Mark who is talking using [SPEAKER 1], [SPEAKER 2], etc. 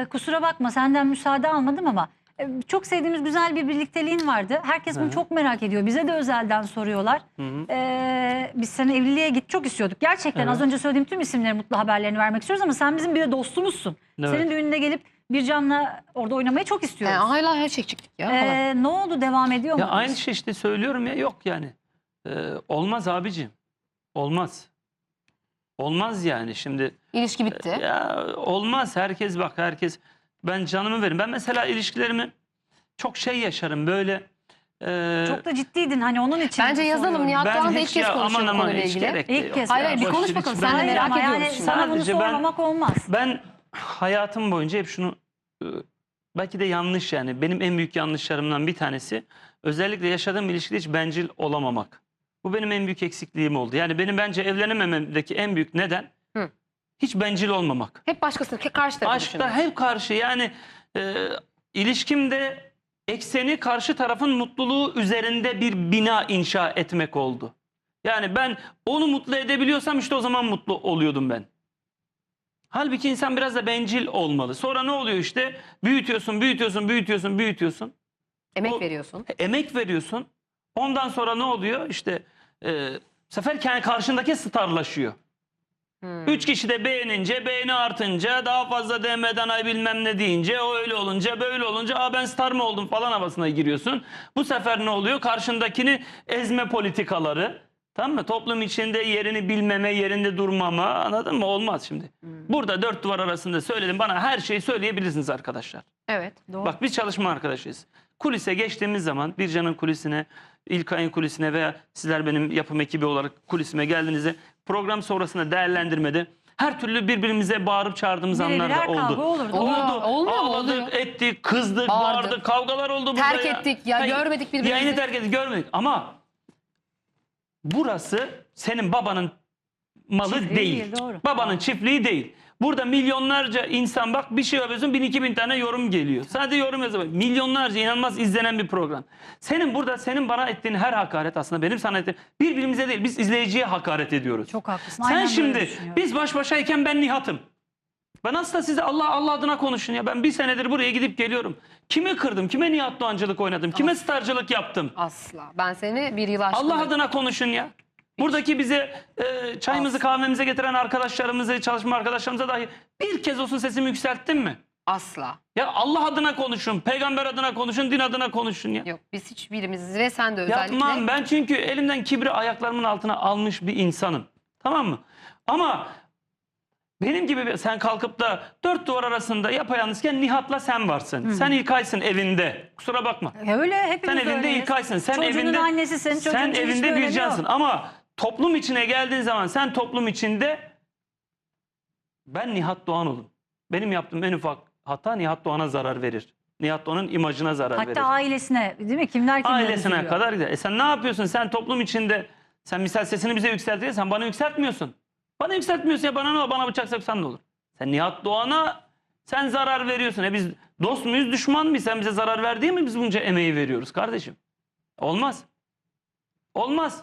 [SPEAKER 1] kusura bakma senden müsaade almadım ama çok sevdiğimiz güzel bir birlikteliğin vardı. Herkes bunu çok merak ediyor. Bize de özelden soruyorlar. Biz seni evliliğe git çok istiyorduk. Gerçekten az önce söylediğim tüm isimleri, mutlu haberlerini vermek istiyoruz ama sen bizim bir de dostumuzsun.
[SPEAKER 2] Evet.
[SPEAKER 1] Senin düğününe gelip Bircan'la orada oynamayı çok istiyoruz.
[SPEAKER 3] Hala her şey çıktık ya.
[SPEAKER 1] Ne oldu, devam ediyor mu?
[SPEAKER 2] Ya aynı şey işte söylüyorum ya, yok yani. Olmaz abicim. Olmaz. Olmaz yani şimdi.
[SPEAKER 3] İlişki bitti.
[SPEAKER 2] Ya olmaz, herkes ben canımı veririm. Ben mesela ilişkilerimi çok şey yaşarım böyle.
[SPEAKER 1] Çok da ciddiydin hani, onun için.
[SPEAKER 3] Bence yazalım. Nihat
[SPEAKER 2] Ben
[SPEAKER 3] Doğan da ilk
[SPEAKER 2] hiç
[SPEAKER 3] kez
[SPEAKER 2] ya
[SPEAKER 3] konuşuyor bu
[SPEAKER 2] aman
[SPEAKER 3] konuyla
[SPEAKER 2] hiç
[SPEAKER 3] ilgili.
[SPEAKER 2] gerek de
[SPEAKER 1] İlk
[SPEAKER 2] yok.
[SPEAKER 1] kez.
[SPEAKER 3] Hayır, bir
[SPEAKER 2] Boş
[SPEAKER 3] konuş
[SPEAKER 2] ver,
[SPEAKER 3] bakalım.
[SPEAKER 2] hiç
[SPEAKER 3] Sen de
[SPEAKER 2] ben-
[SPEAKER 3] merak
[SPEAKER 1] ama
[SPEAKER 3] ediyoruz
[SPEAKER 1] yani
[SPEAKER 3] şimdi.
[SPEAKER 1] sana bunu
[SPEAKER 2] Sadece
[SPEAKER 1] sormamak olmaz.
[SPEAKER 2] Ben hayatım boyunca hep şunu, belki de yanlış yani, benim en büyük yanlışlarımdan bir tanesi, özellikle yaşadığım ilişkide hiç bencil olamamak. Bu benim en büyük eksikliğim oldu. Yani benim bence evlenemememdeki en büyük neden hiç bencil olmamak.
[SPEAKER 3] Hep başkasına, karşı tarafı
[SPEAKER 2] Aşkta
[SPEAKER 3] düşünüyorsun.
[SPEAKER 2] hep karşı, yani ilişkimde ekseni karşı tarafın mutluluğu üzerinde bir bina inşa etmek oldu. Yani ben onu mutlu edebiliyorsam işte o zaman mutlu oluyordum ben. Halbuki insan biraz da bencil olmalı. Sonra ne oluyor işte? Büyütüyorsun.
[SPEAKER 3] Emek veriyorsun.
[SPEAKER 2] Emek veriyorsun. Ondan sonra ne oluyor? İşte bu sefer karşındaki starlaşıyor. 3 kişi de beğenince, beğeni artınca, daha fazla DM'den ay bilmem ne deyince, o öyle olunca, böyle olunca, ben star mı oldum falan havasına giriyorsun. Bu sefer ne oluyor? Karşındakini ezme politikaları. Tamam mı? Toplum içinde yerini bilmeme, yerinde durmama, anladın mı? Olmaz şimdi. Burada 4 duvar arasında söyledim. Bana her şeyi söyleyebilirsiniz arkadaşlar.
[SPEAKER 3] Evet.
[SPEAKER 1] Doğru.
[SPEAKER 2] Bak biz çalışma arkadaşıyız. Kulise geçtiğimiz zaman, Bircan'ın kulisine, İlkay'ın kulisine veya sizler benim yapım ekibi olarak kulisime geldiğinizde, program sonrasında değerlendirmede her türlü birbirimize bağırıp çağırdığımız anlar da
[SPEAKER 1] Birer kavga
[SPEAKER 2] oldu.
[SPEAKER 1] olurdu.
[SPEAKER 3] Olmuyor mu?
[SPEAKER 2] Ağladık,
[SPEAKER 3] Oluyor.
[SPEAKER 2] ettik, kızdık,
[SPEAKER 3] Bağırdık.
[SPEAKER 2] bağırdık, kavgalar oldu burada
[SPEAKER 3] Terk
[SPEAKER 2] ya.
[SPEAKER 3] ettik ya,
[SPEAKER 2] Hayır,
[SPEAKER 3] görmedik birbirimizi.
[SPEAKER 2] Yayını terk ettik, görmedik ama burası senin babanın malı
[SPEAKER 1] Çiftliği
[SPEAKER 2] değil.
[SPEAKER 1] değil, doğru.
[SPEAKER 2] Babanın çiftliği değil. Burada milyonlarca insan, bak bir şey yapıyorsun, 1000-2000 tane yorum geliyor. Sadece yorum yazıyor. Milyonlarca inanılmaz izlenen bir program. Senin bana ettiğin her hakaret aslında benim sana ettiğim, birbirimize değil, biz izleyiciye hakaret ediyoruz.
[SPEAKER 1] Çok haklısın.
[SPEAKER 2] Sen
[SPEAKER 1] Aynen böyle
[SPEAKER 2] şimdi
[SPEAKER 1] düşünüyorum.
[SPEAKER 2] biz baş başayken ben Nihat'ım. Ben aslında size Allah adına konuşun ya. Ben bir senedir buraya gidip geliyorum. Kimi kırdım? Kime Nihat Doğancılık oynadım? Kime starcılık yaptım?
[SPEAKER 3] Asla. Ben seni bir yıl aşkın.
[SPEAKER 2] Allah adına konuşun ya. Buradaki bize çayımızı kahvemize getiren arkadaşlarımızı, çalışma arkadaşlarımıza dahi bir kez olsun sesimi yükselttim mi?
[SPEAKER 3] Asla.
[SPEAKER 2] Ya Allah adına konuşun, peygamber adına konuşun, din adına konuşun ya.
[SPEAKER 3] Yok, biz hiçbirimiz ve sen de özellikle.
[SPEAKER 2] Yapmam ben, çünkü elimden kibri ayaklarımın altına almış bir insanım. Tamam mı? Ama benim gibi sen kalkıp da 4 duvar arasında yapayalnızken Nihat'la sen varsın. Sen İlkay'sın evinde. Kusura bakma.
[SPEAKER 1] Öyle, hepimiz
[SPEAKER 2] Sen evinde
[SPEAKER 1] öyleyiz.
[SPEAKER 2] İlkay'sın. Sen
[SPEAKER 1] Çocuğunun
[SPEAKER 2] evinde
[SPEAKER 1] annesisin. Çocuğun
[SPEAKER 2] sen
[SPEAKER 1] için hiçbir
[SPEAKER 2] evinde
[SPEAKER 1] önemi
[SPEAKER 2] bir cansın.
[SPEAKER 1] yok.
[SPEAKER 2] Ama toplum içine geldiğin zaman sen toplum içinde, ben Nihat Doğan olun. Benim yaptığım en ufak hata Nihat Doğan'a zarar verir. Nihat Doğan'ın imajına zarar verir.
[SPEAKER 1] Hatta ailesine, değil mi? Kimler
[SPEAKER 2] Ailesine
[SPEAKER 1] üzülüyor.
[SPEAKER 2] kadar gider. Sen ne yapıyorsun? Sen toplum içinde, sen misal sesini bize yükseltiyorsun. Sen bana yükseltmiyorsun. Bana yükseltmiyorsun ya, bana ne olur? Bana bıçak sıksan ne olur? Sen Nihat Doğan'a sen zarar veriyorsun. Biz dost muyuz, düşman mıyız? Sen bize zarar verdiğin mi biz bunca emeği veriyoruz kardeşim? Olmaz. Olmaz.